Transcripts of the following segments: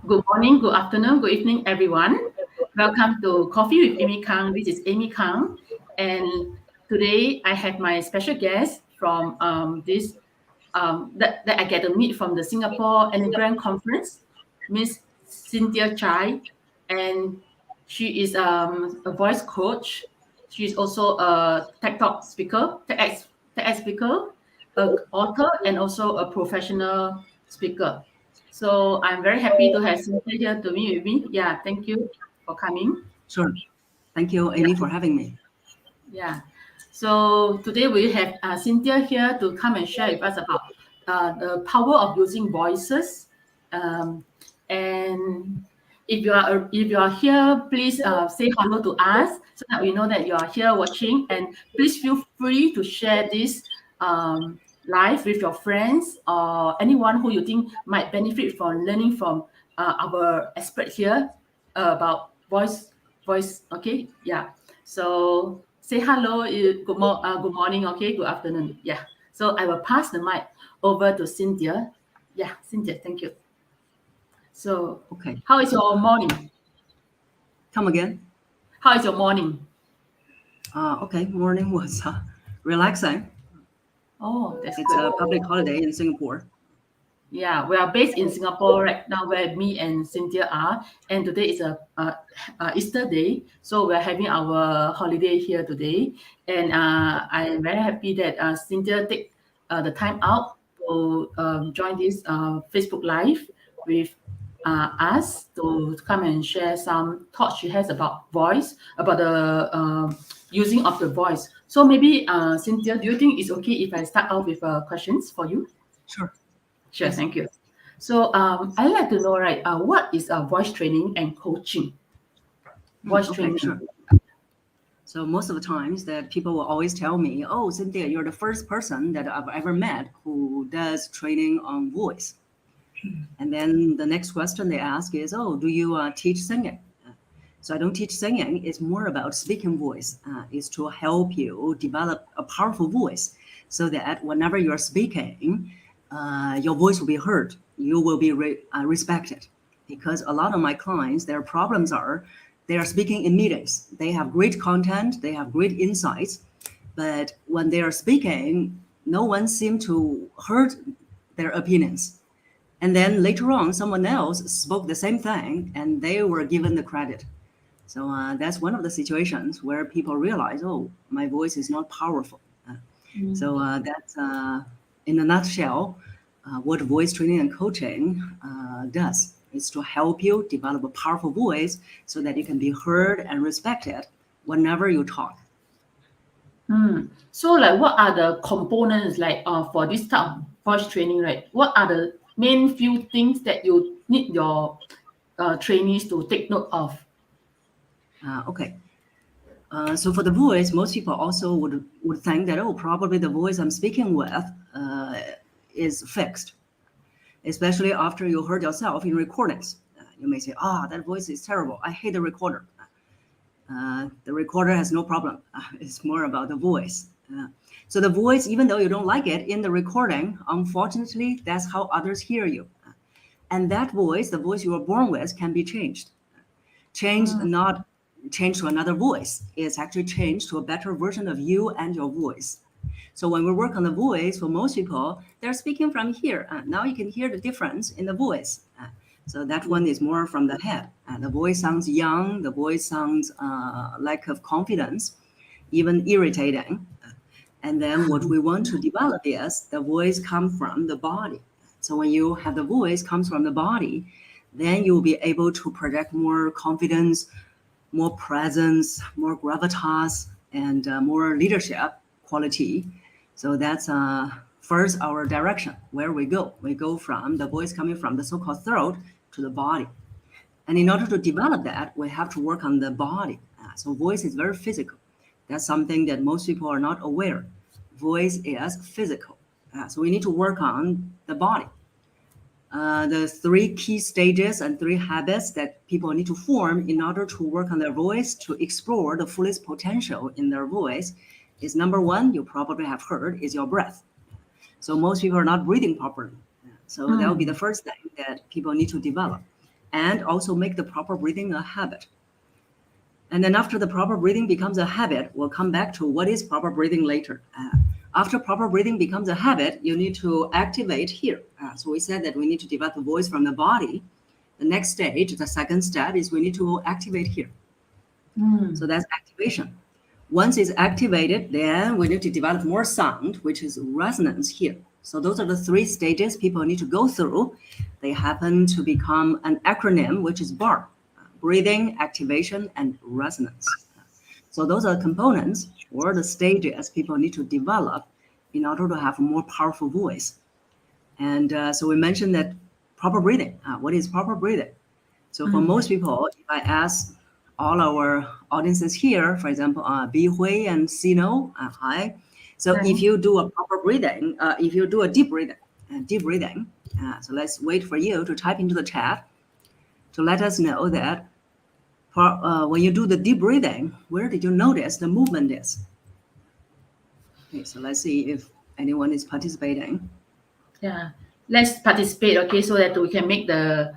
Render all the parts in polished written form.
Good morning, good afternoon, good evening, everyone. Welcome to Coffee with Amy Kang. This is Amy Kang, and today I have my special guest from this that I get to meet from the Singapore Enneagram Conference, Miss Cynthia Zhai, and she is a voice coach. She's also a TED Talk speaker, TEDx speaker, a author, and also a professional speaker. So I'm very happy to have Cynthia here to meet with me. Yeah, thank you for coming. Sure. Thank you, Yeah, Amy, for having me. yeah. So today we have Cynthia here to come and share with us about the power of using voices. Um, and if you are here, please say hello to us so that we know that you are here watching. And please feel free to share this live with your friends or anyone who you think might benefit from learning from our expert here about voice. Okay, yeah. So say hello, good morning, okay, good afternoon. Yeah. So I will pass the mic over to Cynthia. Yeah, Cynthia, thank you. So Okay. how is your morning? Come again. How is your morning? Okay. Morning was relaxing. Oh, that's It's good. a public holiday in Singapore. Yeah, we are based in Singapore right now, where me and Cynthia are, and today is a Easter day, so we're having our holiday here today, and I am very happy that Cynthia take the time out to join this Facebook Live with us to come and share some thoughts she has about voice, about the using of the voice. So maybe Cynthia, do you think it's okay if I start off with questions for you? Sure. Sure, Yes. thank you. So I'd like to know, right, what is voice training and coaching? Voice Okay. training. Sure. So most of the times that people will always tell me, "Oh, Cynthia, you're the first person that I've ever met who does training on voice." And then the next question they ask is, "Oh, do you teach singing?" So I don't teach singing. It's more about speaking voice. Is to help you develop a powerful voice, so that whenever you're speaking, your voice will be heard. You will be respected. Because a lot of my clients, their problems are they are speaking in meetings. They have great content. They have great insights, but when they are speaking, no one seems to heard their opinions. And then later on, someone else spoke the same thing, and they were given the credit. So that's one of the situations where people realize, oh, my voice is not powerful. So that's, in a nutshell, what voice training and coaching does is to help you develop a powerful voice so that you can be heard and respected whenever you talk. So, like, what are the components like for this type of voice training? Right, what are the main few things that you need your trainees to take note of? Okay. So for the voice, most people also would think that, oh, probably the voice I'm speaking with is fixed, especially after you heard yourself in recordings. You may say, ah, that voice is terrible. I hate the recorder. The recorder has no problem. It's more about the voice. So the voice, even though you don't like it in the recording, unfortunately, that's how others hear you. And that voice, the voice you were born with, can be changed. Changed, not changed to another voice. It's actually changed to a better version of you and your voice. So when we work on the voice, for most people, they're speaking from here. Now you can hear the difference in the voice. So that one is more from the head. The voice sounds young. The voice sounds lack of confidence, even irritating. And then what we want to develop is the voice comes from the body. So when you have the voice comes from the body, then you'll be able to project more confidence, more presence, more gravitas, and more leadership quality. So that's first our direction, where we go. We go from the voice coming from the so-called throat to the body. And in order to develop that, we have to work on the body. So voice is very physical. That's something that most people are not aware. Voice is physical. So we need to work on the body. The three key stages and three habits that people need to form in order to work on their voice to explore the fullest potential in their voice is number one, you probably have heard, is your breath. So most people are not breathing properly. So that would be the first thing that people need to develop. and also make the proper breathing a habit. And then after the proper breathing becomes a habit, we'll come back to what is proper breathing later. After proper breathing becomes a habit, you need to activate here. So we said that we need to develop the voice from the body. The next stage, the second step, is we need to activate here. So that's activation. Once it's activated, then we need to develop more sound, which is resonance here. So those are the three stages people need to go through. They happen to become an acronym, which is BAR: breathing, activation, and resonance. So those are components or the stages people need to develop in order to have a more powerful voice. And so we mentioned that proper breathing. What is proper breathing? So for most people, if I ask all our audiences here, for example, Bi Hui and Sino, hi. So if you do a proper breathing, if you do a deep breathing, so let's wait for you to type into the chat to let us know that when you do the deep breathing, where did you notice the movement is? Okay, so let's see if anyone is participating. Yeah, let's participate, okay, so that we can make the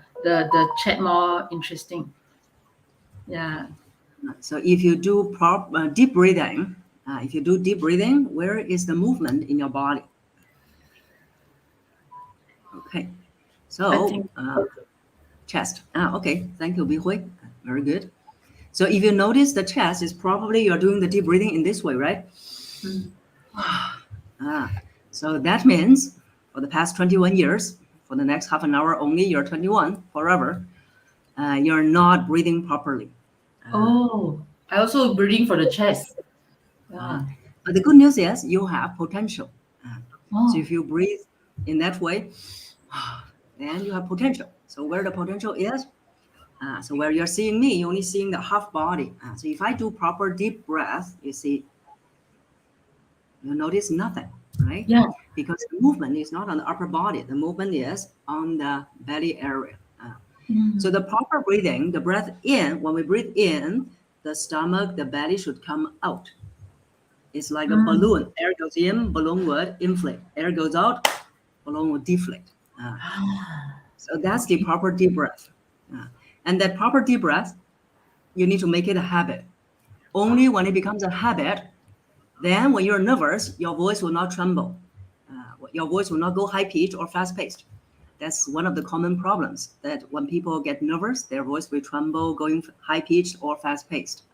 chat more interesting. Yeah. So if you do deep breathing, where is the movement in your body? Okay, I so think chest. Okay, thank you, Bi Hui. Very good. So if you notice the chest is probably you're doing the deep breathing in this way, right? So that means for the past 21 years, for the next half an hour only, you're 21 forever, you're not breathing properly. oh, I also breathing for the chest. Yeah. But the good news is you have potential. Oh. So if you breathe in that way, then you have potential. So where the potential is, so where you're seeing me, you're only seeing the half body. So if I do proper deep breath, you see, you notice nothing, right? Yeah. Because the movement is not on the upper body. The movement is on the belly area. So the proper breathing, the breath in, when we breathe in, the stomach, the belly should come out. It's like a balloon. Air goes in, balloon would inflate. Air goes out, balloon would deflate. So that's the proper deep breath. And that proper deep breath, you need to make it a habit. Only when it becomes a habit, then when you're nervous, your voice will not tremble. Your voice will not go high pitched or fast paced. That's one of the common problems, that when people get nervous, their voice will tremble, going high pitched or fast paced.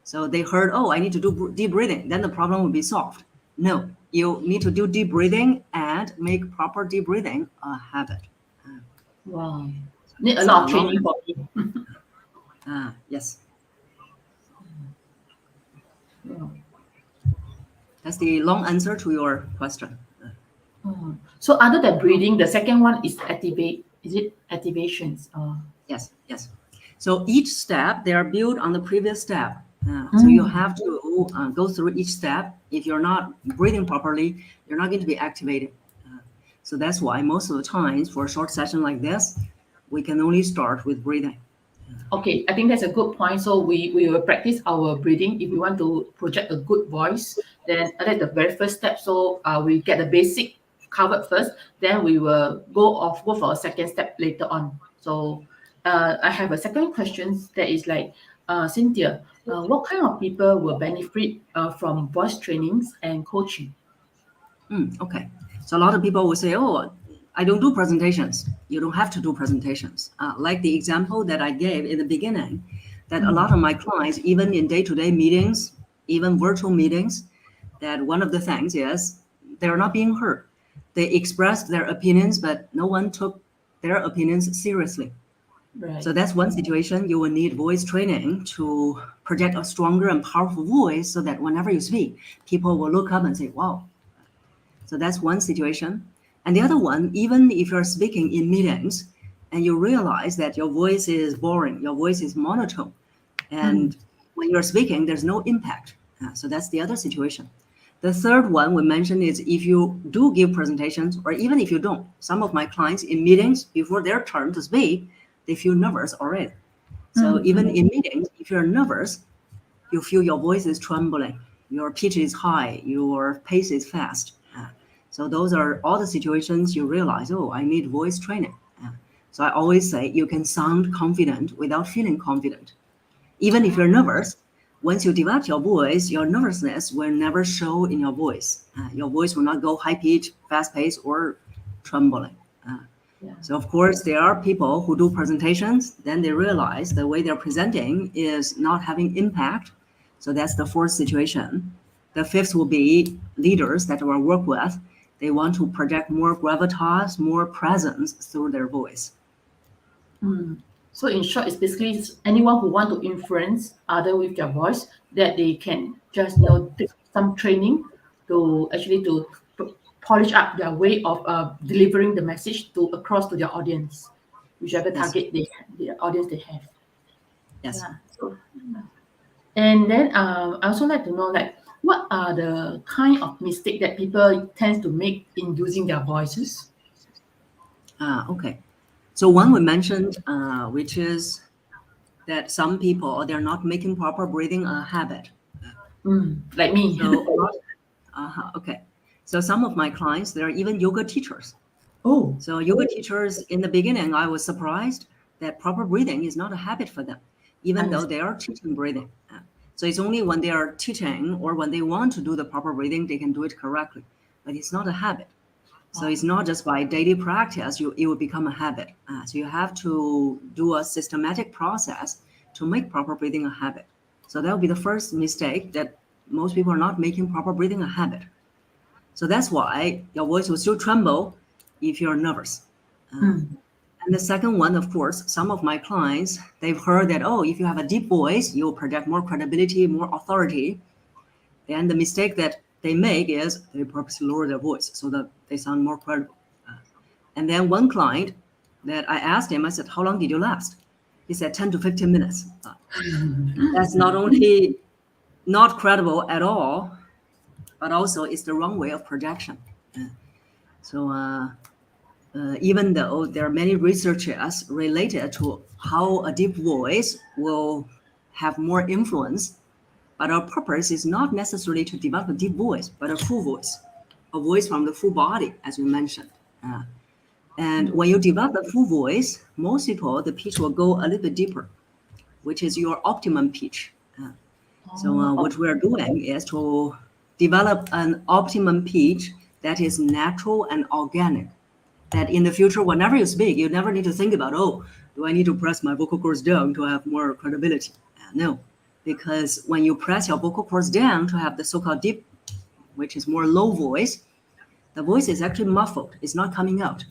So they heard, oh, I need to do deep breathing, then the problem will be solved. No, you need to do deep breathing and make proper deep breathing a habit. Wow. Need a lot of training for me. Yes. Yeah. That's the long answer to your question. So other than breathing, the second one is activate. Is it activations? Yes. So each step, they are built on the previous step. So you have to go through each step. If you're not breathing properly, you're not going to be activated. So that's why most of the times for a short session like this, we can only start with breathing. Okay, I think that's a good point. So we will practice our breathing if we want to project a good voice. Then that's the very first step. So we get the basic covered first. Then we will go for a second step later on. So I have a second question that is like, Cynthia, what kind of people will benefit from voice trainings and coaching? Okay. So a lot of people will say, oh, I don't do presentations. You don't have to do presentations. Like the example that I gave in the beginning, that a lot of my clients, even in day-to-day meetings, even virtual meetings, that one of the things is they're not being heard. They expressed their opinions, but no one took their opinions seriously. Right. So that's one situation. You will need voice training to project a stronger and powerful voice so that whenever you speak, people will look up and say, wow. So that's one situation. And the other one, even if you're speaking in meetings and you realize that your voice is boring, your voice is monotone, and when you're speaking, there's no impact. So that's the other situation. The third one we mentioned is if you do give presentations, or even if you don't, some of my clients in meetings, before their turn to speak, they feel nervous already. So even in meetings, if you're nervous, you feel your voice is trembling, your pitch is high, your pace is fast. So those are all the situations you realize, oh, I need voice training. So I always say you can sound confident without feeling confident. Even if you're nervous, once you develop your voice, your nervousness will never show in your voice. Your voice will not go high pitch, fast pace, or trembling. Yeah. So of course, there are people who do presentations, then they realize the way they're presenting is not having impact. So that's the fourth situation. The fifth will be leaders that we work with. They want to project more gravitas, more presence through their voice. Mm. So in short, it's basically anyone who want to influence other with their voice that they can just take some training to actually to polish up their way of delivering the message to across to their audience, whichever Yes, target the audience they have. yes. Yeah. So and then I also like to know like what are the kind of mistake that people tend to make in using their voices. Okay. So one we mentioned, which is that some people they're not making proper breathing a habit. Like me. So okay. So some of my clients, they're even yoga teachers. Oh, So yoga teachers, in the beginning, I was surprised that proper breathing is not a habit for them, even though understand. they are teaching breathing. So it's only when they are teaching or when they want to do the proper breathing, they can do it correctly. But it's not a habit. So it's not just by daily practice, it will become a habit. So you have to do a systematic process to make proper breathing a habit. So that will be the first mistake that most people are not making proper breathing a habit. So that's why your voice will still tremble if you're nervous. Mm. And the second one, of course, some of my clients, they've heard that, oh, if you have a deep voice, you'll project more credibility, more authority. And the mistake that they make is they purposely lower their voice so that they sound more credible. And then one client that I asked him, I said, how long did you last? He said 10 to 15 minutes. That's not only not credible at all, but also it's the wrong way of projection. So even though there are many researches related to how a deep voice will have more influence, but our purpose is not necessarily to develop a deep voice, but a full voice, a voice from the full body, as we mentioned. And when you develop the full voice, most people, the pitch will go a little bit deeper, which is your optimum pitch. So Oh, what we're doing is to develop an optimum pitch that is natural and organic. That in the future, whenever you speak, you never need to think about, oh, do I need to press my vocal cords down to have more credibility? No, because when you press your vocal cords down to have the so-called deep, which is more low voice, the voice is actually muffled. It's not coming out.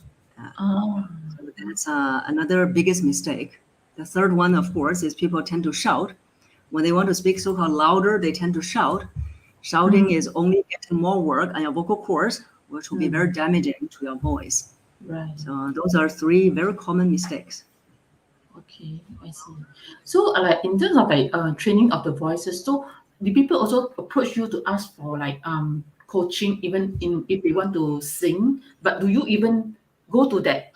oh, So that's another biggest mistake. The third one, of course, is people tend to shout. When they want to speak so-called louder, they tend to shout. Shouting mm, is only getting more work on your vocal cords, which will be very damaging to your voice. right. So those are three very common mistakes. Okay, I see. So, like in terms of like training of the voices, so the people also approach you to ask for like coaching, even in if they want to sing. But do you even go to that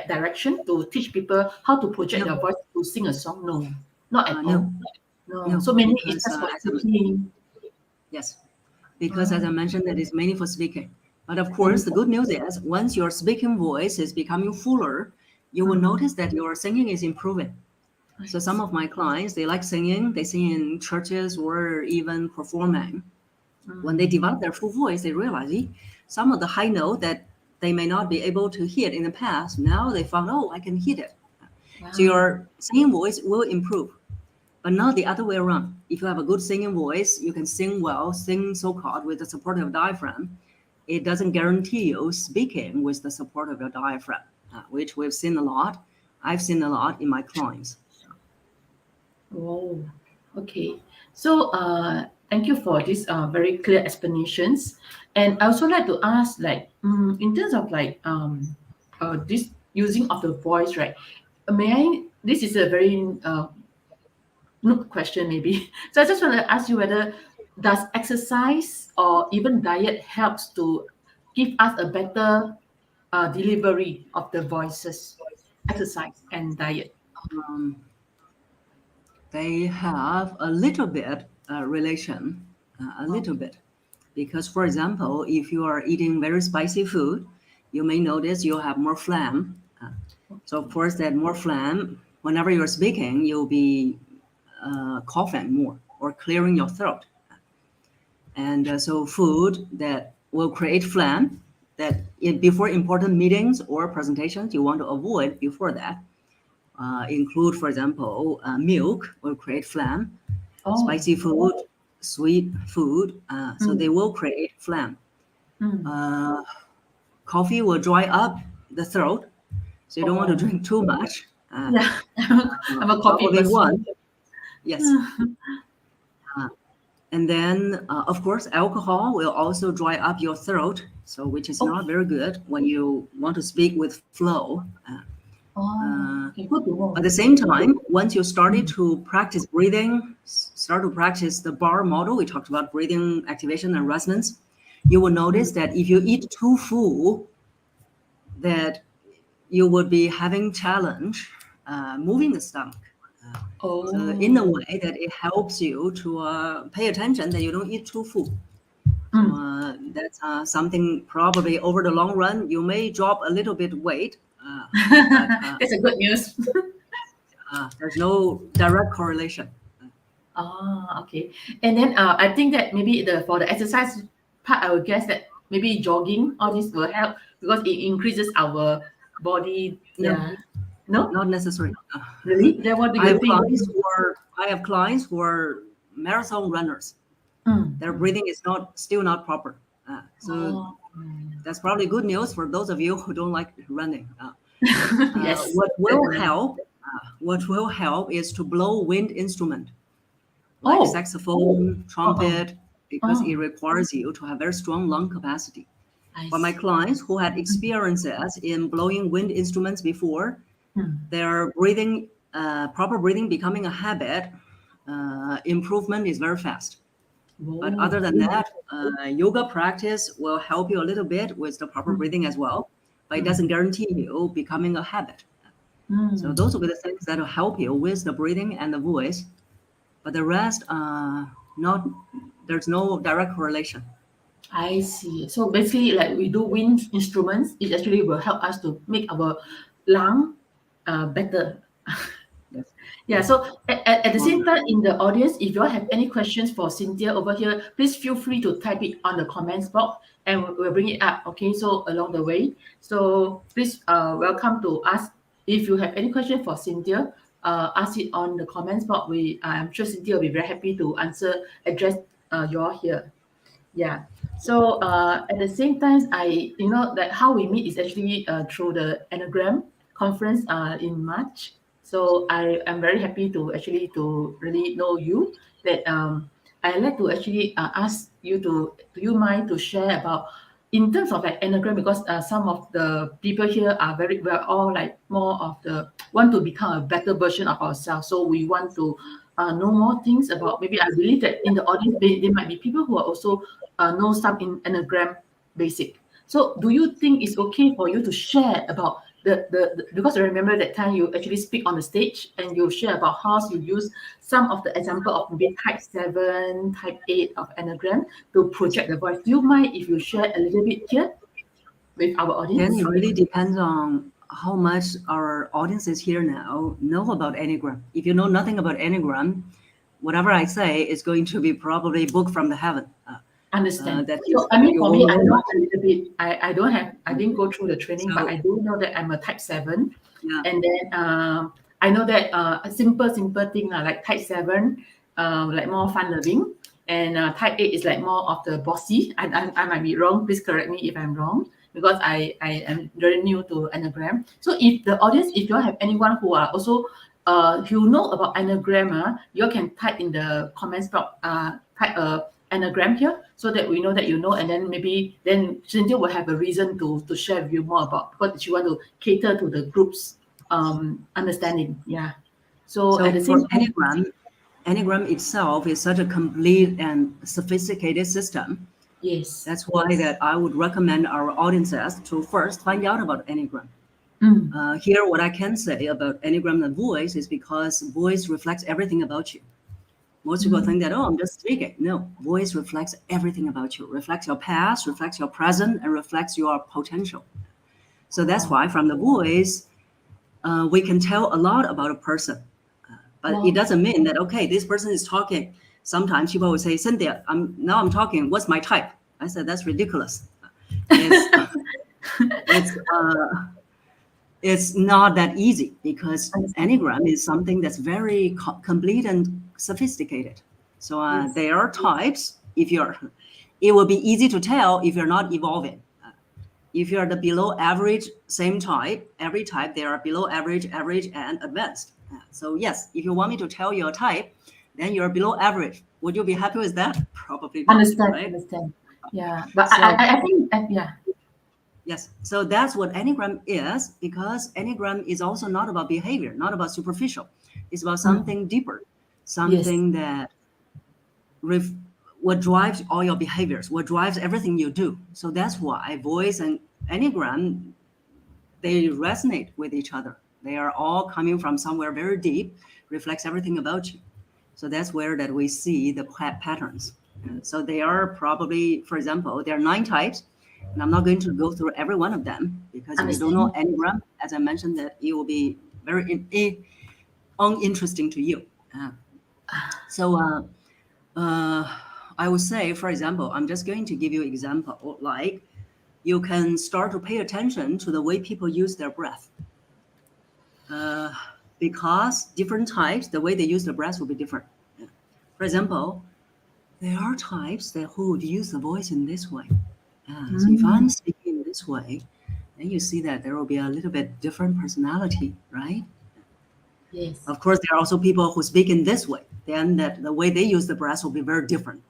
direction to teach people how to project No, their voice to sing a song? No, not at no, all. No. no, So mainly it's because just for as I, speaking. yes, because as Oh, I mentioned, that is mainly for speaking. But of mainly course, the for. good news is once your speaking voice is becoming fuller, you will Mm, notice that your singing is improving. I So some see. of my clients, they like singing. They sing in churches or even performing. When they Mm, develop their full voice, they realize some of the high note that they may not be able to hit in the past, now they found, oh, I can hit it. So wow. your singing voice will improve, but not the other way around. If you have a good singing voice, you can sing well, sing so-called with the support of diaphragm. It doesn't guarantee you speaking with the support of your diaphragm, which we've seen a lot. I've seen a lot in my clients. Oh, okay. So, thank you for this very clear explanations. And I also like to ask, like, in terms of like this using of the voice, right? May I? This is a very noob question, maybe. So I just want to ask you whether does exercise or even diet helps to give us a better delivery of the voices? Exercise and diet. Um, they have a little bit relation, a little Okay. bit. Because, for example, if you are eating very spicy food, you may notice you have more phlegm. So of course, that more phlegm. Whenever you're speaking, you'll be coughing more or clearing your throat. And so food that will create phlegm that before important meetings or presentations you want to avoid before that include, for example, milk will create phlegm, Oh. spicy food, sweet food, so they Mm. will create phlegm. Mm. Uh, Coffee will dry up the throat, so you don't want to Oh. drink too much. Yeah. I'm a coffee Probably person. one, yes. Uh, and then, of course, alcohol will also dry up your throat, so which is not Okay. very good when you want to speak with flow. Oh, Uh, okay, good to At know. the same time, once you started Mm. to practice breathing, start to practice the bar model, we talked about breathing activation and resonance, you will notice Mm. that if you eat too full, that you would be having challenge moving the stomach. Uh, so in a Oh. way that it helps you to pay attention that you don't eat too full. So Mm. that's something probably over the long run you may drop a little bit weight, but That's a good news. there's no direct correlation. Ah, okay. And then I think that maybe the for the exercise part, I would guess that maybe jogging, all this will help because it increases our body. No, Yeah. No? not necessary. Really? Then what do I you have think? clients who are marathon runners. Mm. Their breathing is not still not proper. So Oh. that's probably good news for those of you who don't like running. Yes, What will definitely. help? What will help is to blow wind instrument like Oh. saxophone, Oh. trumpet, because it Oh. requires you to have very strong lung capacity. I For my see. clients who had Mm. experiences in blowing wind instruments before, Mm. their breathing, proper breathing becoming a habit, improvement is very fast. But other Oh. than that, yoga practice will help you a little bit with the proper Mm. breathing as well, but it Mm. doesn't guarantee you becoming a habit. So Mm. those will be the things that will help you with the breathing and the voice. But the rest, not there's no direct correlation. I see. So basically, like we do wind instruments, it actually will help us to make our lung better. Yes, Yeah. So at the same stronger. time, in the audience, if you all have any questions for Cynthia over here, please feel free to type it on the comments box, and we'll bring it up. Okay. So along the way, so please welcome to ask if you have any question for Cynthia. Ask it on the comments box. I'm sure Cynthia will be very happy to address you all here. Yeah. So at the same time, that how we meet is actually through the Anagram conference in March. So I am very happy to really know you. That I like to actually ask you to do you mind to share about in terms of like Anagram because some of the people here are we're all like more of the want to become a better version of ourselves. So we want to know more things about maybe I believe that in the audience there might be people who are also know some in Enneagram basic. So do you think it's okay for you to share about because I remember that time you actually speak on the stage and you share about how you use some of the example of maybe type 7, type 8 of Enneagram to project the voice. Do you mind if you share a little bit here with our Then audience? it really depends on how much our audiences here now know about Enneagram. If you know nothing about Enneagram, whatever I say is going to be probably book from the heaven. Understand. That So I mean you for me, won't I know know much. a little bit. I didn't go through the training, but So I do know that I'm a type 7. yeah, And then I know that a simple thing like type 7, like more fun loving. And type 8 is like more of the bossy. I might be wrong. Please correct me if I'm wrong because I am very new to Enneagram. So if the audience, if you all have anyone who are also who know about Enneagram, you all can type in the comments box, type Enneagram here so that we know that you know, and then maybe then Cynthia will have a reason to share with you more about because she want to cater to the group's understanding. Yeah. So at so the for same time, Enneagram itself is such a complete and sophisticated system. yes. That's why that I would recommend our audiences to first find out about Enneagram. Mm. Here, what I can say about Enneagram and voice is because voice reflects everything about you. Most people Mm. think that, oh, I'm just speaking. No, voice reflects everything about you, reflects your past, reflects your present, and reflects your potential. So that's Wow. why from the voice, we can tell a lot about a person. But it Wow. doesn't mean that, okay, this person is talking. Sometimes people will say, Cynthia, I'm talking, what's my type? I said, that's ridiculous. It's, it's, uh, it's not that easy because Understand. Enneagram is something that's very complete and sophisticated. So Yes. there are types. It will be easy to tell if you're not evolving. If you're the below average, same type, every type, there are below average, average, and advanced. So yes, if you want me to tell your type, then you're below average. Would you be happy with that? Probably not, Understand. right? Understand. Yeah. But So I think, yeah. yes, so that's what Enneagram is, because Enneagram is also not about behavior, not about superficial. It's about Mm. something deeper, Yes. something that ref- what drives all your behaviors, what drives everything you do. So that's why voice and Enneagram, they resonate with each other. They are all coming from somewhere very deep, reflects everything about you. So that's where that we see the patterns. So they are probably, for example, there are 9 types, and I'm not going to go through every one of them because if you don't know Understand. Enneagram, as I mentioned, that it will be very uninteresting to you. Uh, so I would say, for example, I'm just going to give you an example. Like you can start to pay attention to the way people use their breath. Uh, because different types, the way they use the breath will be different. For example, there are types that who would use the voice in this way. So if Mm. I'm speaking this way, then you see that there will be a little bit different personality, right? Yes. Of course, there are also people who speak in this way. Then that the way they use the breath will be very different.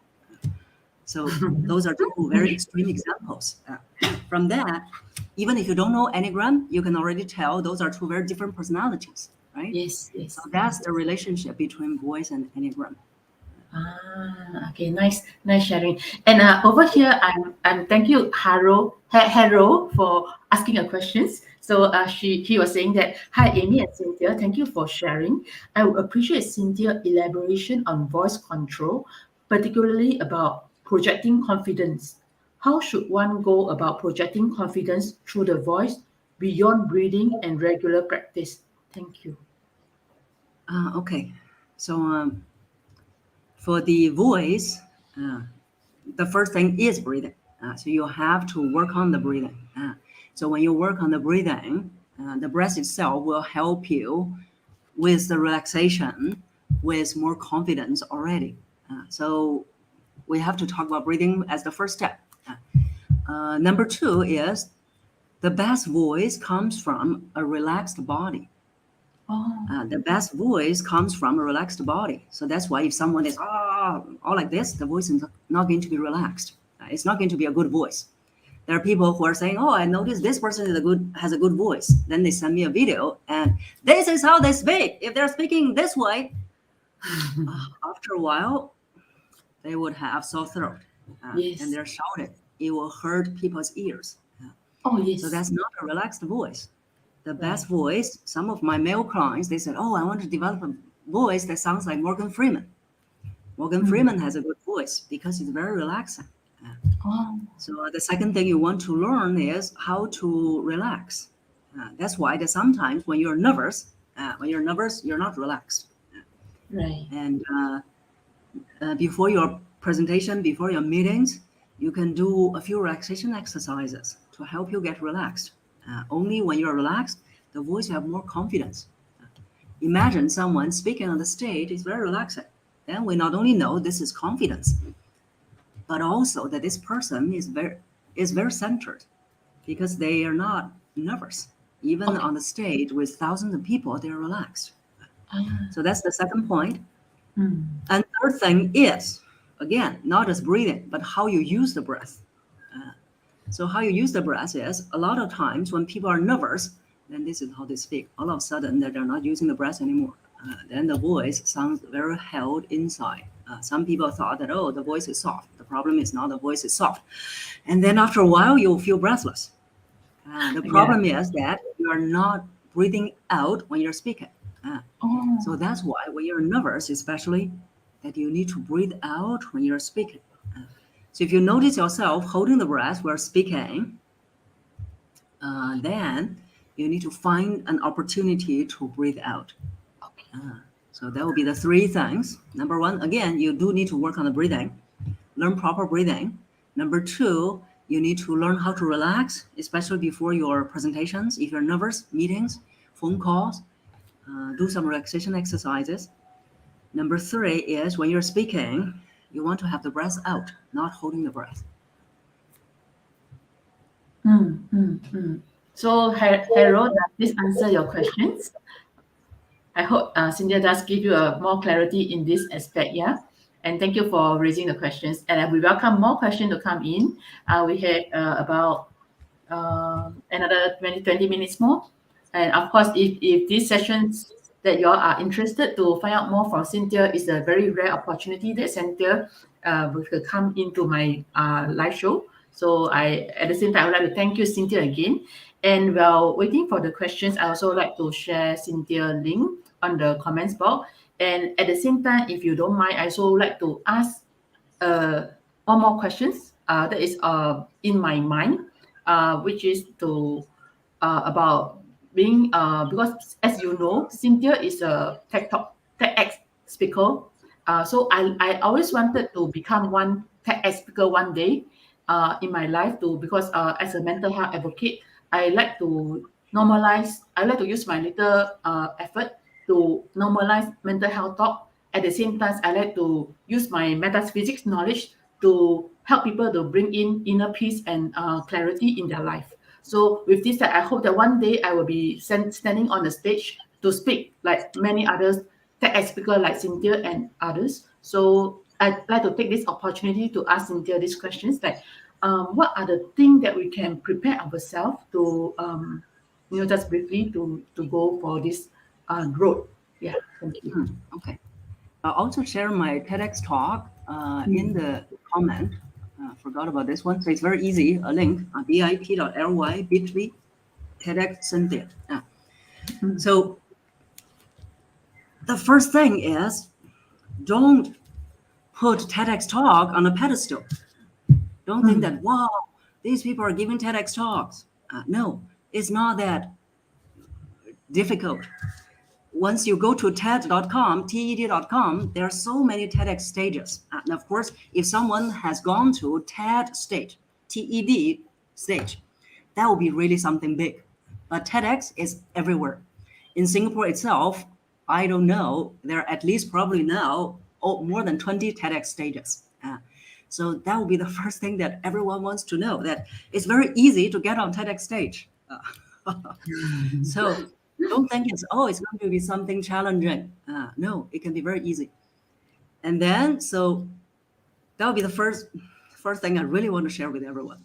So those are two very extreme examples. From that, even if you don't know Enneagram, you can already tell those are two very different personalities, right? Yes. So Yes. that's the relationship between voice and Enneagram. Okay, nice, nice sharing. And over here, I'm thank you, Haro, for asking a questions. So he was saying that, hi, Amy and Cynthia, thank you for sharing. I would appreciate Cynthia elaboration on voice control, particularly about projecting confidence. How should one go about projecting confidence through the voice beyond breathing and regular practice? Thank you. Okay, so for the voice, uh, the first thing is breathing. So you have to work on the breathing. So when you work on the breathing, the breath itself will help you with the relaxation, with more confidence already. So we have to talk about breathing as the first step. Number two is the best voice comes from a relaxed body. Oh, The best voice comes from a relaxed body. So that's why if someone is all like this, the voice is not going to be relaxed. It's not going to be a good voice. There are people who are saying, "Oh, I noticed this person has a good voice." Then they send me a video, and this is how they speak. If they're speaking this way, after a while, they would have sore throat, and yes. they're shouting. It will hurt people's ears. Oh, So yes. that's not a relaxed voice. The best Right. voice, some of my male clients, they said, "Oh, I want to develop a voice that sounds like Morgan Freeman." Morgan Mm. Freeman has a good voice because it's very relaxing. Uh, Oh, So the second thing you want to learn is how to relax. That's why that sometimes when you're nervous, you're not relaxed. right. And before your presentation, before your meetings, you can do a few relaxation exercises to help you get relaxed. Only when you're relaxed, the voice will have more confidence. Imagine someone speaking on the stage is very relaxed. Then we not only know this is confidence, but also that this person is very centered because they are not nervous. Even Okay. on the stage with thousands of people, they're relaxed. Ah, So that's the second point. mm. And third thing is, again, not just breathing, but how you use the breath. Uh, so how you use the breath is a lot of times when people are nervous, then this is how they speak. All of a sudden, that they're not using the breath anymore. Then the voice sounds very held inside. Some people thought that, oh, the voice is soft. The problem is not the voice is soft. And then after a while, you'll feel breathless. The Yeah. problem is that you are not breathing out when you're speaking. Uh, so Oh, that's why when you're nervous, especially, that you need to breathe out when you're speaking. So if you notice yourself holding the breath while speaking, then you need to find an opportunity to breathe out. Okay. So that will be the three things. Number one, again, you do need to work on the breathing, learn proper breathing. Number two, you need to learn how to relax, especially before your presentations. If you're nervous, meetings, phone calls, do some relaxation exercises. Number three is when you're speaking, you want to have the breath out, not holding the breath. So, Harold, does this answer your questions? I hope Cynthia does give you more clarity in this aspect, yeah? And thank you for raising the questions. And we welcome more questions to come in. We have about another 20 minutes more. And of course, if these sessions that you all are interested to find out more from Cynthia, is a very rare opportunity that Cynthia will come into my live show. So at the same time, I would like to thank you, Cynthia, again. And while waiting for the questions, I also like to share Cynthia link on the comments box. And at the same time, if you don't mind, I also like to ask one more questions that is in my mind, which is to about being because as you know, Cynthia is a TEDx speaker. So I always wanted to become one TEDx speaker one day in my life too, because as a mental health advocate, I like to use my little effort to normalize mental health talk. At the same time, I like to use my metaphysics knowledge to help people to bring in inner peace and clarity in their life. So with this, I hope that one day I will be standing on the stage to speak like many others, TEDx speaker like Cynthia and others. So I'd like to take this opportunity to ask Cynthia these questions, like what are the things that we can prepare ourselves to, just briefly to go for this growth. Yeah, thank you. Okay. I'll also share my TEDx talk in the comment. Forgot about this one. So it's very easy. A link, bit.ly/bit.ly TEDx Cynthia. So the first thing is, don't put TEDx talk on a pedestal. Don't think that, wow, these people are giving TEDx talks. No, it's not that difficult. Once you go to TED.com, there are so many TEDx stages. And of course, if someone has gone to TED stage, TED stage, that will be really something big. But TEDx is everywhere. In Singapore itself, I don't know, there are at least probably now more than 20 TEDx stages. So that will be the first thing that everyone wants to know, that it's very easy to get on TEDx stage. So don't think it's going to be something challenging. No, it can be very easy. And then, so that would be the first thing I really want to share with everyone.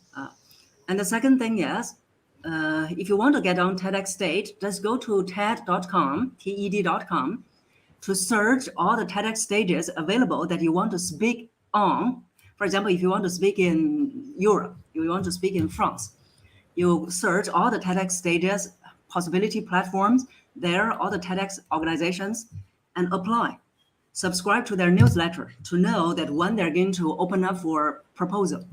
And the second thing is, if you want to get on TEDx stage, just go to TED.com, TED.com, to search all the TEDx stages available that you want to speak on. For example, if you want to speak in Europe, you want to speak in France, you search all the TEDx stages, possibility platforms, there, all the TEDx organizations, and apply. Subscribe to their newsletter to know that when they're going to open up for proposal.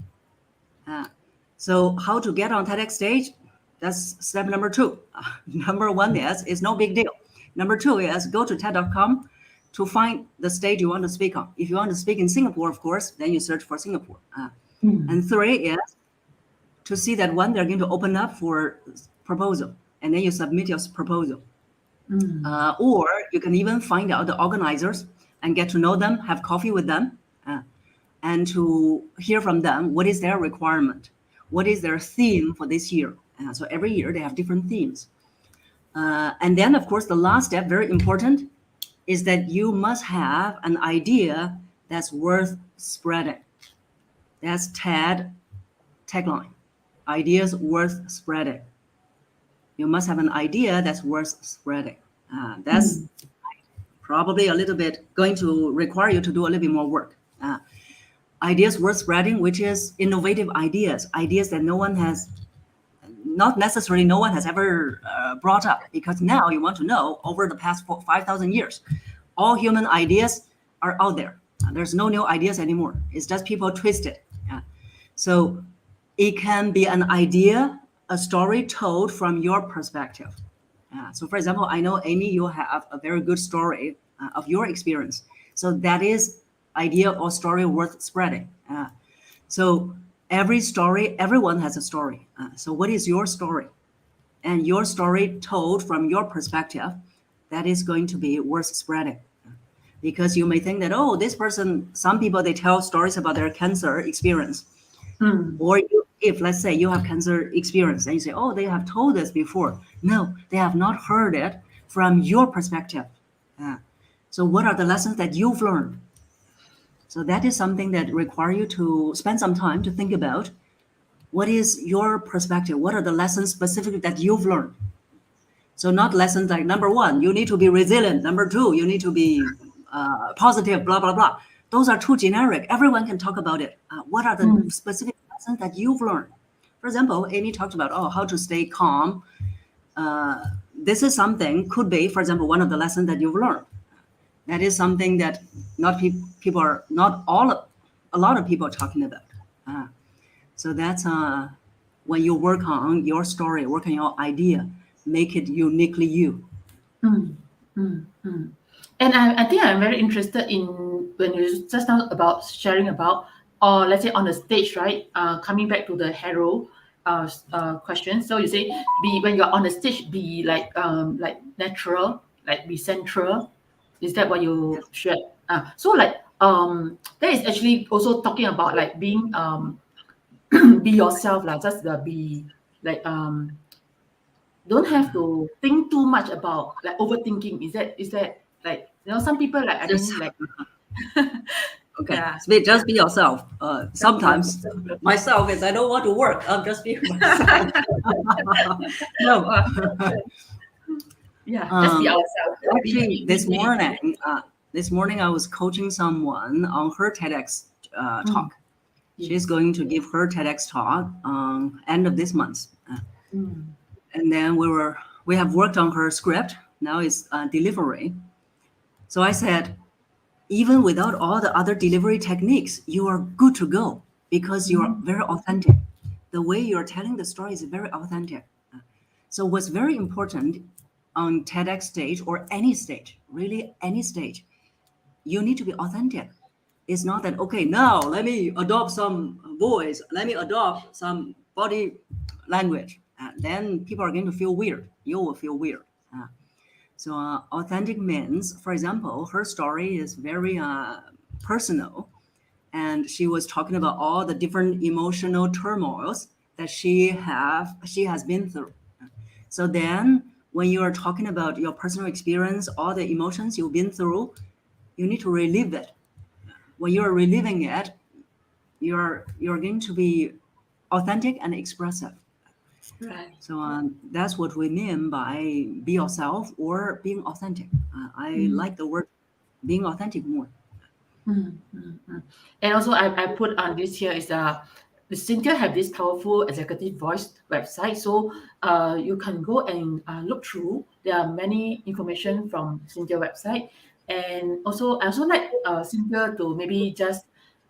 So how to get on TEDx stage? That's step number 2. Number 1 is, it's no big deal. Number 2 is go to TED.com to find the stage you want to speak on. If you want to speak in Singapore, of course, then you search for Singapore. And 3 is to see that when they're going to open up for proposal, and then you submit your proposal. Or you can even find out the organizers and get to know them, have coffee with them, and to hear from them what is their requirement, what is their theme for this year. So every year they have different themes. And then, of course, the last step, very important, is that you must have an idea that's worth spreading. That's TED tagline. Ideas worth spreading. You must have an idea that's worth spreading. That's probably a little bit going to require you to do a little bit more work. Ideas worth spreading, which is innovative ideas that not necessarily no one has ever brought up, because now you want to know, over the past 5,000 years, all human ideas are out there. There's no new ideas anymore. It's just people twist it. So it can be an idea a story told from your perspective. So, for example, I know Amy, you have a very good story of your experience. So that is idea or story worth spreading. So every story, everyone has a story. So what is your story? And your story told from your perspective, that is going to be worth spreading. Because you may think that, oh, this person, some people, they tell stories about their cancer experience. Or if, let's say, you have cancer experience and you say, oh, they have told us before. No, they have not heard it from your perspective. So what are the lessons that you've learned? So that is something that require you to spend some time to think about. What is your perspective? What are the lessons specifically that you've learned? So not lessons like number one, you need to be resilient. Number two, you need to be positive, blah, blah, blah. Those are too generic. Everyone can talk about it. What are the specific lessons that you've learned? For example, Amy talked about, how to stay calm. This is something, could be, for example, one of the lessons that you've learned. That is something that people are, not all, a lot of people are talking about. So that's when you work on your story, work on your idea, make it uniquely you. And I think I'm very interested in when you just now about sharing about, or let's say on the stage, right? Coming back to the hero question. So you say be when you're on the stage, be like natural, like be central. Is that what you shared? So like that is actually also talking about like being be yourself, like just be like don't have to think too much about like overthinking. Is that like some people like I Just think like okay, yeah just be yourself. just be Sometimes yourself. myself is I don't want to work. I'm just being myself. No. Yeah, just be ourselves. Actually, this morning I was coaching someone on her TEDx talk. She's going to give her TEDx talk end of this month. And then we have worked on her script. Now it's delivery. So I said, even without all the other delivery techniques, you are good to go because you are very authentic. The way you're telling the story is very authentic. So what's very important on TEDx stage or any stage, really any stage, you need to be authentic. It's not that, okay, now let me adopt some voice, let me adopt some body language. Then people are going to feel weird. You will feel weird. So authentic means, for example, her story is very personal. And she was talking about all the different emotional turmoils that she has been through. So then when you are talking about your personal experience, all the emotions you've been through, you need to relive it. When you're reliving it, you're going to be authentic and expressive. Right. So that's what we mean by be yourself or being authentic. I like the word being authentic more. And also I put on this here is Cynthia have this powerful executive voice website. So you can go and look through. There are many information from Cynthia website. And also I also like Cynthia to maybe just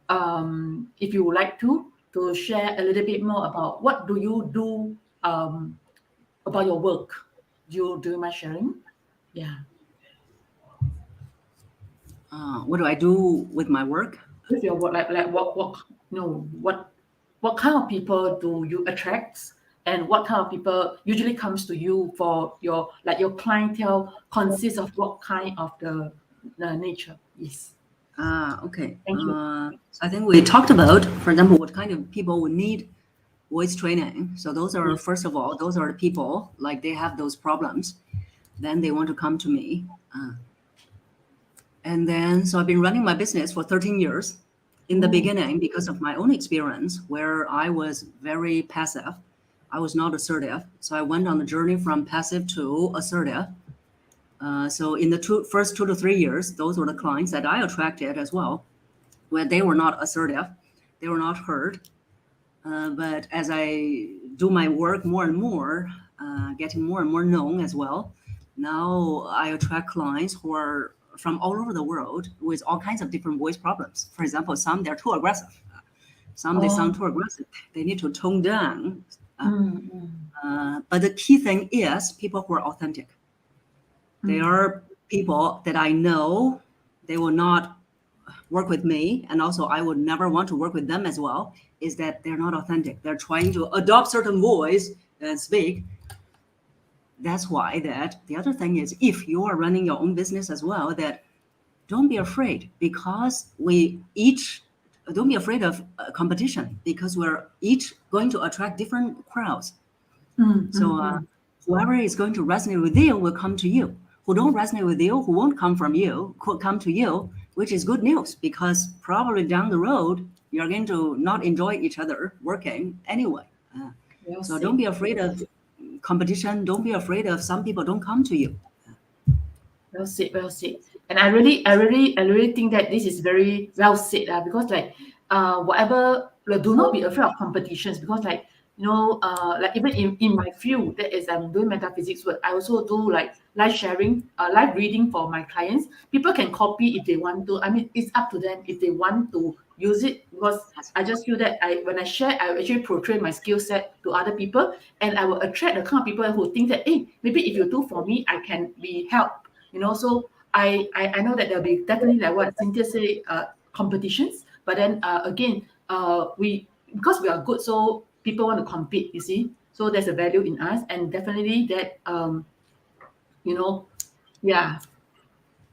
if you would like to share a little bit more about what do you do about your work. Do you mind sharing? Yeah. What do I do with my work? With your work, like what no what kind of people do you attract, and what kind of people usually comes to you for your like your clientele consists of what kind of the nature? Yes. Okay. Thank you. So I think we talked about, for example, what kind of people would need voice training. So those are, Yes. first of all, those are the people, like they have those problems. Then they want to come to me. And then, so I've been running my business for 13 years. In the beginning, because of my own experience, where I was very passive, I was not assertive. So I went on a journey from passive to assertive. So in the first 2 to 3 years, those were the clients that I attracted as well, where they were not assertive, they were not heard. But as I do my work more and more, getting more and more known as well, now I attract clients who are from all over the world with all kinds of different voice problems. For example, some they're too aggressive. Some they Oh. sound too aggressive. They need to tone down But the key thing is people who are authentic. There are people that I know they will not work with me, and also I would never want to work with them as well, is that they're not authentic. They're trying to adopt certain voice and speak. That's why that the other thing is, if you are running your own business as well, that don't be afraid, because we each don't be afraid of competition, because we're each going to attract different crowds. So whoever is going to resonate with you will come to you. Who don't resonate with you, who won't come from you, could come to you, which is good news, because probably down the road you're going to not enjoy each other working anyway. Well So said. don't be afraid of competition. Don't be afraid of some people don't come to you. Well said, well said. And I really think that this is very well said, because like whatever, like, do not be afraid of competitions, because like like even in my field, that is I'm doing metaphysics work, I also do like live sharing, live reading for my clients. People can copy if they want to. I mean, it's up to them if they want to use it, because I just feel that when I share, I actually portray my skill set to other people, and I will attract the kind of people who think that, hey, maybe if you do for me, I can be helped. So I know that there'll be definitely, like what Cynthia say, competitions, but then again, we because we are good, so people want to compete, you see. So there's a value in us, and definitely that you know yeah.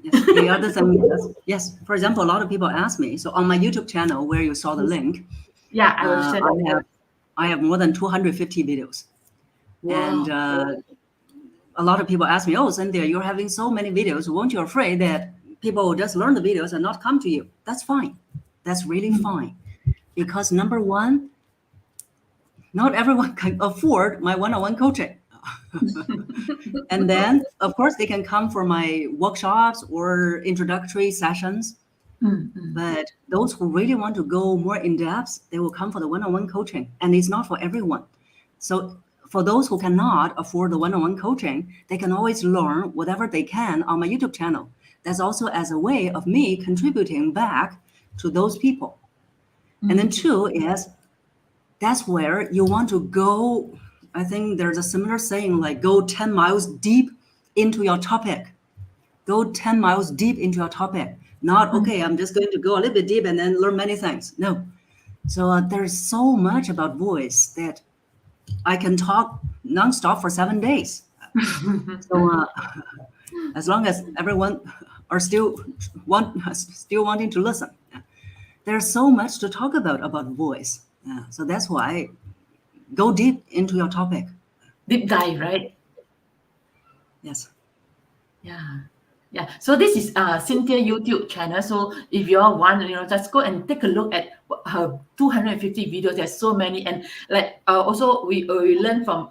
Yes. The other thing is, yes, for example, a lot of people ask me, so on my YouTube channel where you saw the link, Yeah, I will share that. I have more than 250 videos. And Wow. a lot of people ask me, oh, Cynthia, you're having so many videos. Won't you afraid that people will just learn the videos and not come to you? That's fine. That's really fine. Because number one, not everyone can afford my one-on-one coaching. And then, of course, they can come for my workshops or introductory sessions. But those who really want to go more in depth, they will come for the one-on-one coaching. And it's not for everyone. So for those who cannot afford the one-on-one coaching, they can always learn whatever they can on my YouTube channel. That's also as a way of me contributing back to those people. And then two is, that's where you want to go. I think there's a similar saying, like, go 10 miles deep into your topic. Go 10 miles deep into your topic. Not, okay, I'm just going to go a little bit deep and then learn many things. No. So there's so much about voice that I can talk nonstop for 7 days. So as long as everyone are still wanting to listen, there's so much to talk about voice. So that's why go deep into your topic. Deep dive, right? Yes. Yeah. Yeah. So this is Cynthia YouTube channel. So if you all want, just go and take a look at her 250 videos. There's so many, and like also we learn from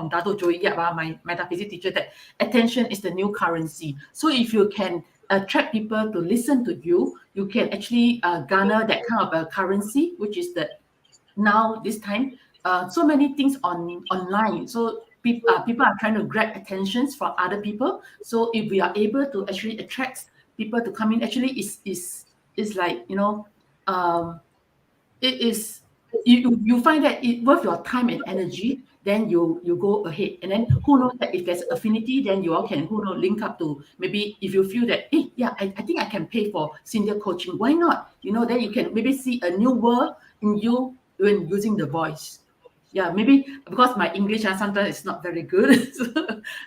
Dato Joey Yap, my metaphysics teacher, that attention is the new currency. So if you can attract people to listen to you, you can actually garner that kind of a currency, which is the now this time so many things online. So people are trying to grab attentions from other people. So if we are able to actually attract people to come in, actually is like it is you find that it worth your time and energy, then you go ahead. And then who knows that if there's affinity, then you all can link up to, maybe if you feel that, hey, yeah, I think I can pay for Cynthia coaching, why not? Then you can maybe see a new world in you when using the voice. Yeah, maybe because my English sometimes is not very good,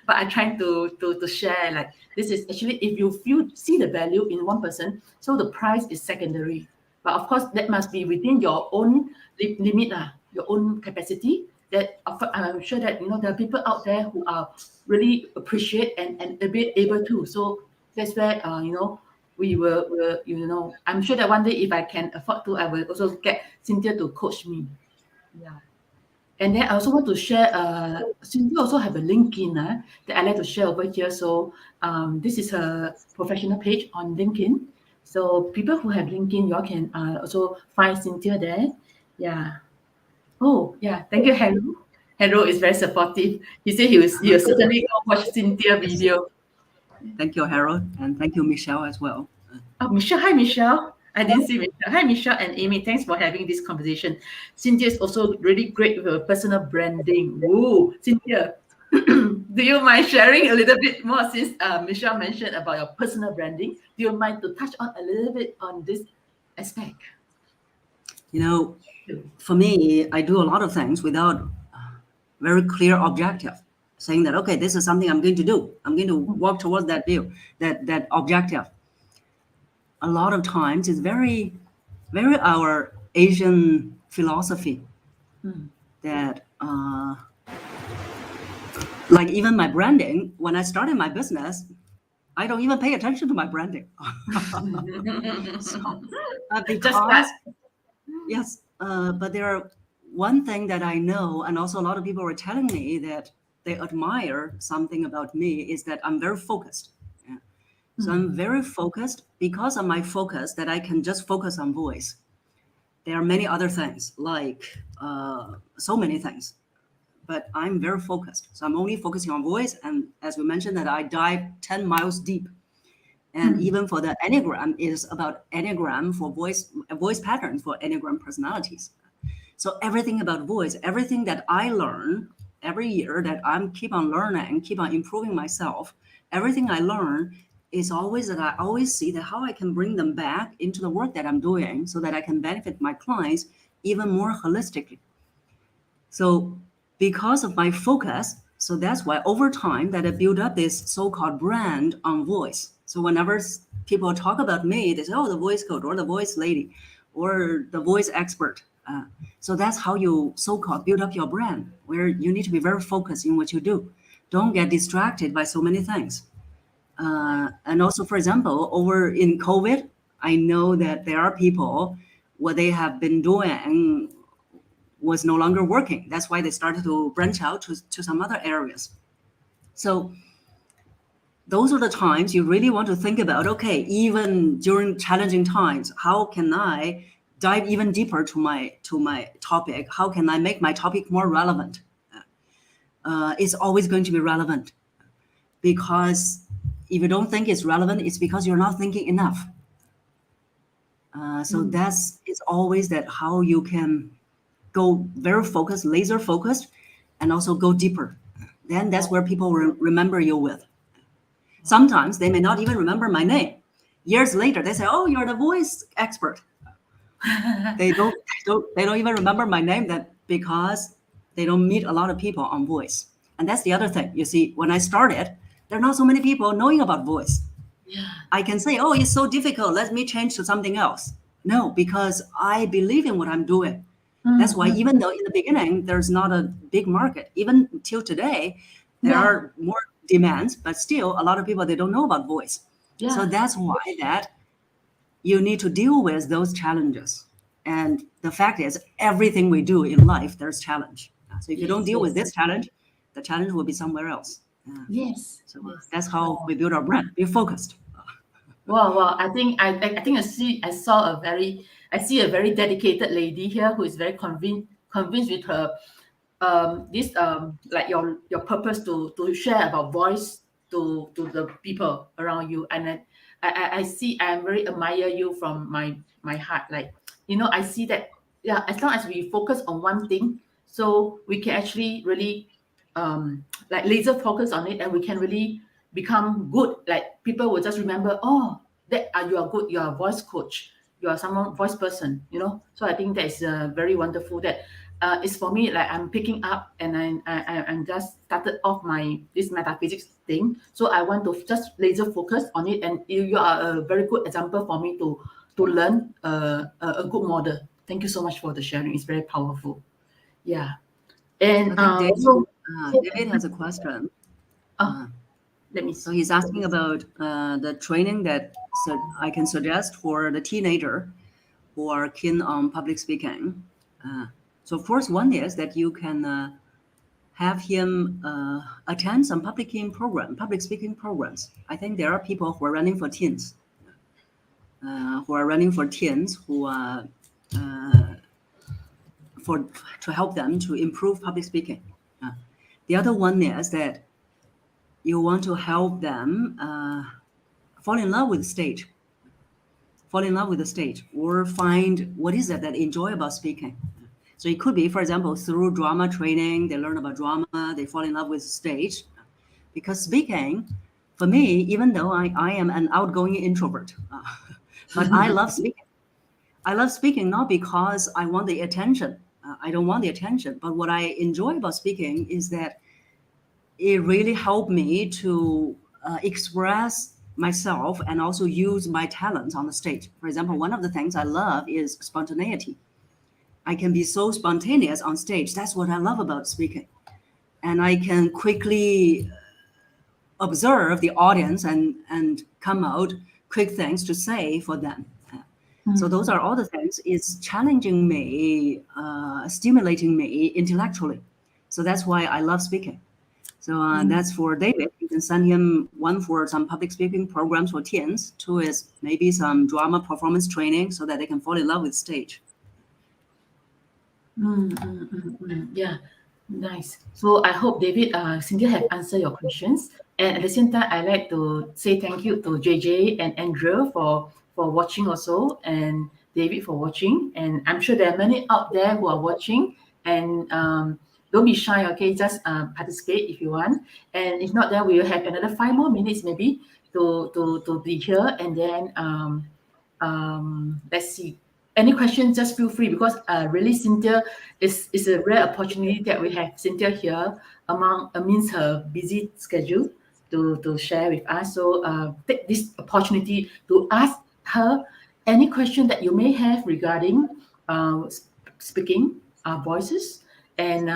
but I'm trying to share, like, this is actually, if you see the value in one person, so the price is secondary. But of course, that must be within your own limit, your own capacity. That I'm sure that there are people out there who are really appreciate and a bit able to. So that's where we will I'm sure that one day, if I can afford to, I will also get Cynthia to coach me. Yeah. And then I also want to share, Cindy also have a LinkedIn that I like to share over here. So this is her professional page on LinkedIn. So people who have LinkedIn, you all can also find Cynthia there. Yeah. Oh, yeah. Thank you, Harold. Harold is very supportive. He said he will certainly go watch Cynthia Yes. video. Thank you, Harold, and thank you, Michelle, as well. Oh, Michelle. Hi, Michelle. I didn't see Michelle. Hi, Michelle and Amy. Thanks for having this conversation. Cynthia is also really great with her personal branding. Woo, Cynthia, do you mind sharing a little bit more since Michelle mentioned about your personal branding? Do you mind to touch on a little bit on this aspect? You know, for me, I do a lot of things without very clear objective, saying that, okay, this is something I'm going to do. I'm going to work towards that view, that objective. A lot of times it's very our Asian philosophy Mm. that like even my branding, when I started my business, I don't even pay attention to my branding. So Just start. because yes, but there are one thing that I know, and also a lot of people were telling me that they admire something about me is that I'm very focused. Yeah. So I'm very focused because of my focus that I can just focus on voice. There are many other things, like so many things, but I'm very focused. So I'm only focusing on voice. And as we mentioned, that I dive 10 miles deep. And even for the Enneagram, it is about Enneagram for voice patterns for Enneagram personalities. So everything about voice, everything that I learn every year that I'm keep on learning, keep on improving myself, everything I learn is always that I always see that how I can bring them back into the work that I'm doing so that I can benefit my clients even more holistically. So because of my focus, so that's why over time that I built up this so-called brand on voice. So whenever people talk about me, they say, oh, the voice coach or the voice lady or the voice expert. So that's how you so-called build up your brand, where you need to be very focused in what you do. Don't get distracted by so many things. And also, for example, over in COVID, I know that there are people what they have been doing was no longer working. That's why they started to branch out to some other areas. So those are the times you really want to think about, okay, even during challenging times, how can I dive even deeper to my topic? How can I make my topic more relevant? It's always going to be relevant because if you don't think it's relevant, it's because you're not thinking enough. So it's always that how you can go very focused, laser focused, and also go deeper. Then that's where people will remember you with. Sometimes they may not even remember my name. Years later, they say, "Oh, you're the voice expert." They don't even remember my name that because they don't meet a lot of people on voice. And that's the other thing. You see, when I started, there are not so many people knowing about voice. Yeah. I can say, "Oh, it's so difficult. Let me change to something else." No, because I believe in what I'm doing. That's why even though in the beginning there's not a big market, even till today, there Yeah. are more demands, but still a lot of people they don't know about voice. So Yeah. that's why that you need to deal with those challenges. And the fact is, everything we do in life, there's challenge. So if you don't Yes. deal with Yes. this challenge, the challenge will be somewhere else. Yes. So Yes. that's how Wow. we build our brand. Be focused. Wow, wow. I think I see a very dedicated lady here who is very convinced with her this like your purpose to share about voice to the people around you. And I see I'm very admire you from my heart. Like, I see that, yeah, as long as we focus on one thing, so we can actually really like laser focus on it, and we can really become good. Like, people will just remember, oh, that you are good, you are a voice coach, you are someone voice person. So I think that's very wonderful that it's for me, like I'm picking up, and I'm just started off my this metaphysics thing. So I want to just laser focus on it, and you are a very good example for me to learn a good model. Thank you so much for the sharing. It's very powerful. Yeah. I And think so David has a question. oh, let me So see. he's asking about the training that I can suggest for the teenager who are keen on public speaking. So of course, one is that you can have him attend some public speaking programs. I think there are people who are running for teens, who for to help them to improve public speaking. The other one is that you want to help them fall in love with stage. fall in love with the stage or find what is it that they enjoy about speaking. So it could be, for example, through drama training, they learn about drama, they fall in love with stage. Because speaking, for me, even though I am an outgoing introvert, but I love speaking. I love speaking not because I want the attention. I don't want the attention. But what I enjoy about speaking is that it really helped me to express myself and also use my talents on the stage. For example, one of the things I love is spontaneity. I can be so spontaneous on stage. That's what I love about speaking. And I can quickly observe the audience and come out quick things to say for them. So those are all the things. It's challenging me, stimulating me intellectually. So that's why I love speaking. So that's for David. You can send him one for some public speaking programs for teens. Two is maybe some drama performance training so that they can fall in love with stage. Yeah, nice. So I hope David, Cynthia have answered your questions. And at the same time, I like to say thank you to JJ and Andrew for watching also, and David for watching. And I'm sure there are many out there who are watching. And don't be shy, okay? Just participate if you want. And if not, then we will have another 5 more minutes maybe to be here. And then let's see. Any questions, just feel free, because really Cynthia is a rare opportunity that we have Cynthia here amidst her busy schedule to share with us. So take this opportunity to ask her any question that you may have regarding speaking voices, and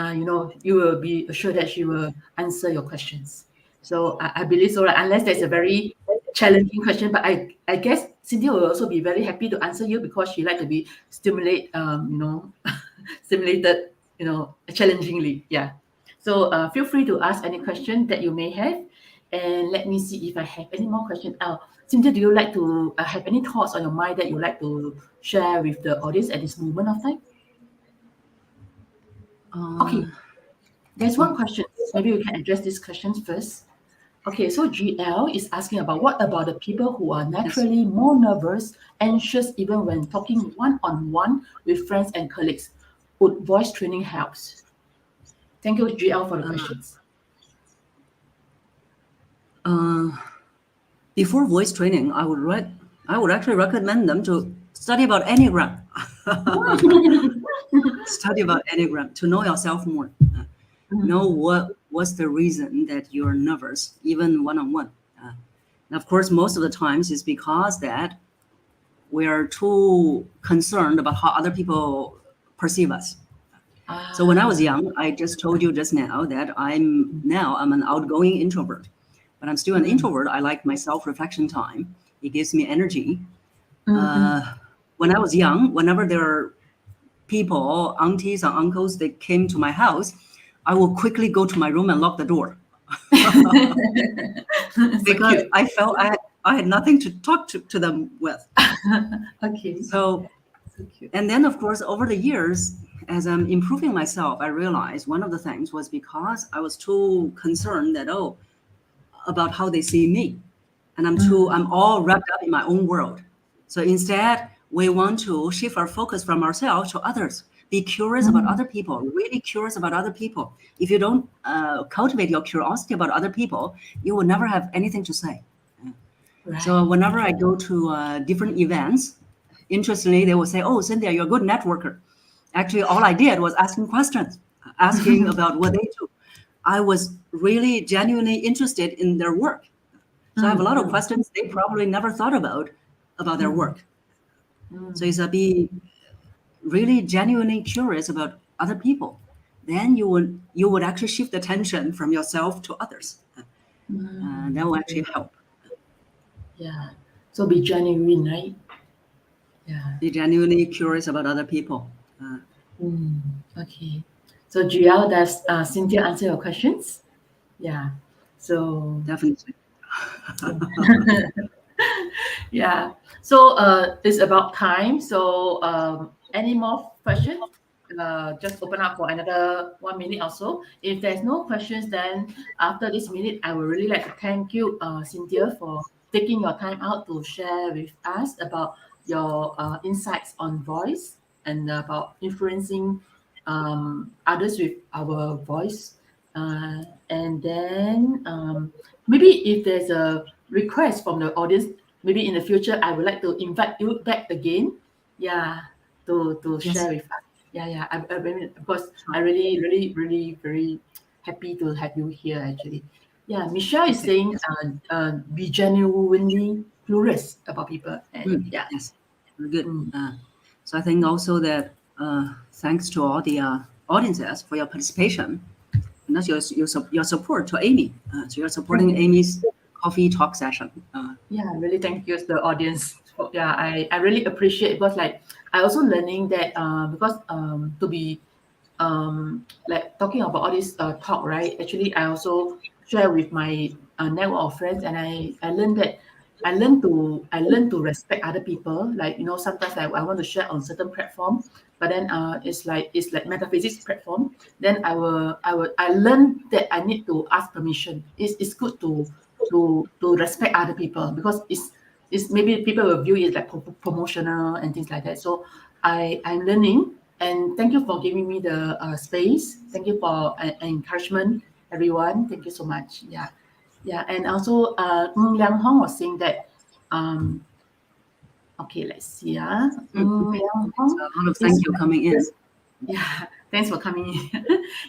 you will be assured that she will answer your questions. So I believe so, right? Unless there's a very challenging question, but I guess Cynthia will also be very happy to answer you because she like to be stimulated, challengingly. Yeah. So feel free to ask any question that you may have, and let me see if I have any more questions. Cynthia, do you like to have any thoughts on your mind that you like to share with the audience at this moment of time? Okay, there's one question. Maybe we can address these questions first. Okay, so GL is asking about what about the people who are naturally more nervous, anxious, even when talking one-on-one with friends and colleagues? Would voice training helps? Thank you, GL, for the questions. Before voice training, I would actually recommend them to study about Enneagram. Study about Enneagram to know yourself more. Know what's the reason that you're nervous, even one-on-one. And of course, most of the times it's because that we are too concerned about how other people perceive us. So when I was young, I just told you just now that I'm an outgoing introvert, but I'm still an introvert. I like my self-reflection time. It gives me energy. When I was young, whenever there are people, aunties and uncles, they came to my house, I will quickly go to my room and lock the door. Because I felt I had nothing to talk to them with. Okay. So cute. And then, of course, over the years, as I'm improving myself, I realized one of the things was because I was too concerned about how they see me. And I'm all wrapped up in my own world. So instead, we want to shift our focus from ourselves to others. Be curious about other people, really curious about other people. If you don't cultivate your curiosity about other people, you will never have anything to say. Right. So whenever I go to different events, interestingly, they will say, "Oh, Cynthia, you're a good networker." Actually, all I did was asking questions, asking about what they do. I was really genuinely interested in their work. So I have a lot of questions they probably never thought about their work. So it's be really genuinely curious about other people. Then you would actually shift attention from yourself to others. That will actually help. Yeah. So be genuine, right? Yeah. Be genuinely curious about other people. Okay. So GL, does Cynthia answer your questions? Yeah. So definitely. Yeah. So it's about time. So any more questions? Just open up for another 1 minute or so. If there's no questions, then after this minute, I would really like to thank you, Cynthia, for taking your time out to share with us about your insights on voice and about influencing others with our voice. And then maybe if there's a request from the audience, maybe in the future, I would like to invite you back again. Yeah, to Yes, share with us. Yeah, yeah. I mean, of course, I sure. really, really, really, very happy to have you here. Actually, yeah. Michelle is Okay, saying, yes. be genuinely curious about people, and yeah. Yes, very good. Mm. So I think also that thanks to all the audiences for your participation, and that's your support to Amy. So you're Yeah, supporting Amy's coffee talk session. yeah, really thank you to the audience. Yeah, I really appreciate because like I also learning that because to be like talking about all this talk, right? Actually, I also share with my network of friends, and I learned that I learn to respect other people. Like sometimes I want to share on certain platform, but then it's like metaphysics platform. Then I learn that I need to ask permission. It's good to respect other people because it's maybe people will view it like promotional and things like that. So I'm learning, and thank you for giving me the space. Thank you for encouragement, everyone. Thank you so much. Yeah, yeah. And also, Liang Hong was saying that. Um, okay, let's see. Liang So Hong a lot of is thank you coming in. yeah, thanks for coming in.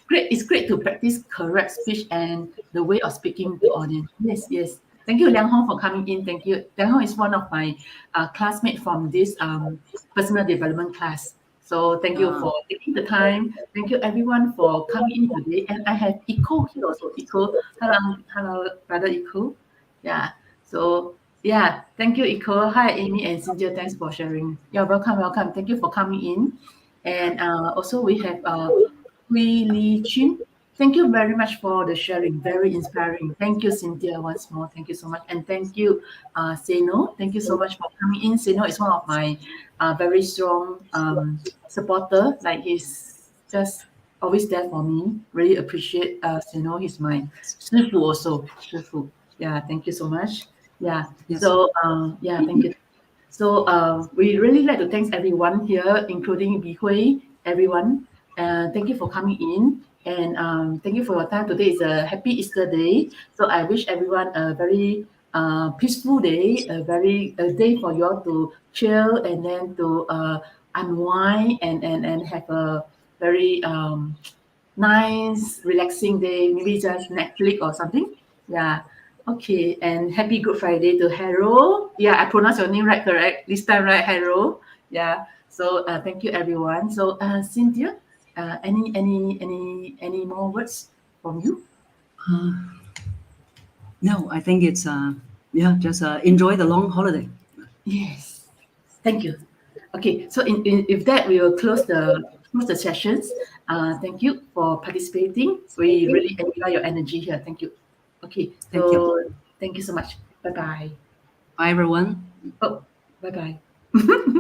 Great. It's great to practice correct speech and the way of speaking to audience. Yes, yes. Thank you, Liang Hong, for coming in. Thank you. Liang Hong is one of my classmates from this personal development class. So thank you Uh, for taking the time. Thank you, everyone, for coming in today. And I have Eco here also. Eco, hello, hello, brother Eco. Yeah. So yeah, thank you, Eco. Hi, Amy and Cynthia. Thanks for sharing. You're welcome, welcome. Thank you for coming in. And also we have Hui Li Chin. Thank you very much for the sharing. Very inspiring. Thank you, Cynthia, once more. Thank you so much. And thank you, Seno. Thank you so much for coming in. Seno is one of my very strong supporter. Like he's just always there for me. Really appreciate Seno. He's my 师傅 also. 师傅. Yeah, thank you so much. Yeah. yes. So yeah, thank you. So we really like to thank everyone here, including Bihui, everyone. Thank you for coming in, and thank you for your time. Today is a happy Easter day, so I wish everyone a very peaceful day, a day for you all to chill and then to unwind and have a very nice, relaxing day, maybe just Netflix or something. Yeah. Okay. And happy Good Friday to Harold. Yeah, I pronounced your name right, correct? This time, right, Harold? Yeah. So thank you, everyone. So Cynthia, any more words from you? No, I think it's yeah, just enjoy the long holiday. Yes. Thank you. Okay. So if that, we will close the sessions. Thank you for participating. We really enjoy your energy here. Thank you. Okay. Thank you. So thank you so much. Bye bye. Bye, everyone. Oh, bye bye.